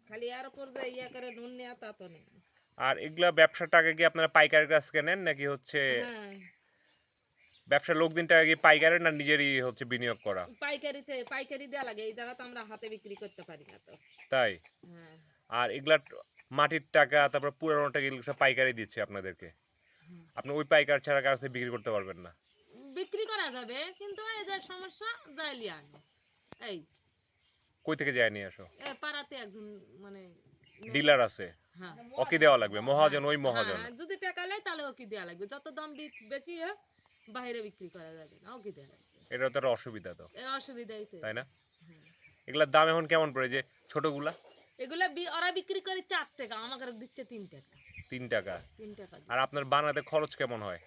খালি আর উপর যে ইয়া করে নুন নেয়া তা তো নেই। আর এগুলা ব্যবসার টাকা কি আপনারা পাইকারের কাছ থেকে নেন নাকি হচ্ছে হ্যাঁ, ব্যবসার লোকদিন টাকা কি পাইকারের না নিজেরই হচ্ছে বিনিয়োগ করা? পাইকারি দেয়া লাগে। এই জায়গা তো আমরা হাতে বিক্রি করতে পারি না তো। তাই? হ্যাঁ, আর এগুলা মাটির টাকা তারপর পুরানো টাকা এগুলো সব পাইকারি দিচ্ছে আপনাদেরকে। হ্যাঁ। আপনি ওই পাইকার ছাড়া কারো কাছে বিক্রি করতে পারবেন না। বিক্রি করা যাবে কিন্তু এই যে সমস্যা যাইলি আনো। এই কই থেকে যায় নিয়ে আসো? পাড়াতে একজন মানে নেয়। ডিলার আছে। হ্যাঁ, ওকে দেওয়া লাগবে। মহাজন ওই হ্যাঁ, মহাজন। হ্যাঁ, যদি টাকা লেয় তাহলে ওকে দেয়া লাগবে। যত দাম বেশি হয় বাইরে বিক্রি করা যাবে না, ওকে দেয়া লাগবে। এটা তো একটা অসুবিধা তো। এই অসুবিধাই তো তাই এটা। না? হ্যাঁ। এগুলার দাম এখন কেমন পড়ে যে ছোটগুলা? এগুলা ওরা বিক্রি করে ৪ টাকা, আমাকে দিচ্ছে ৩ টাকা। ৩ টাকা। ৩ টাকা আর দিচ্ছে। আপনার বানাতে খরচ কেমন হয়?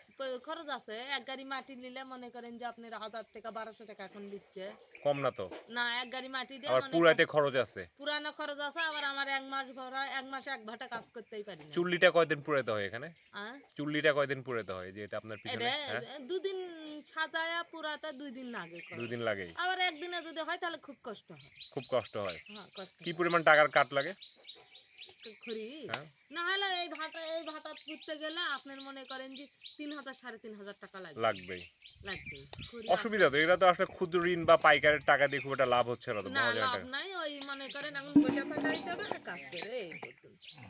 খরচ আছে। এক গাড়ি মাটি নিলে মনে করেন যে আপনার ১০০০ টাকা ১২০০ টাকা এখন দিচ্ছে। কম না তো। না, এক গাড়ি মাটি দিয়ে আবার মনে পুরাইতে খরচ আছে। পুরানো খরচ আছে, আবার আমার ১ মাস ভরা ১ মাসে ১ ভাটা কাজ করতেই পারি না। চুল্লিটা কয়দিন পুরাইতে হয় এখানে? আ চুল্লিটা কয়দিন পুরাইতে হয় যে এটা আপনার পিছনে? এটা হ্যাঁ? ২ দিন সাজায়া পুরাতে ২ দিন লাগে ২ করে। দিন লাগেই। আবার একদিনে যদি হয় তাহলে খুব কষ্ট হয়। খুব কষ্ট হয়। হ্যাঁ, কষ্ট কি হয়। পরিমাণ টাকার কাঠ লাগে? খড়ি? হ্যাঁ? না হলে এই ভাটা পুঁততে গেলে আপনার মনে করেন যে ৩,০০০ ৩,৫০০ টাকা লাগবে। লাগবেই। লাগবেই। খড়ি আছে। অসুবিধা তো এটা তো আসলে ক্ষুদ্র ঋণ বা পাইকারের টাকা দিয়ে খুব একটা লাভ হচ্ছে না তো না, মহাজনের লাভ টাকা। নাই। ওই মনে করেন এখন বসে থাকা হিসাবে কাজ করে এই পর্যন্ত।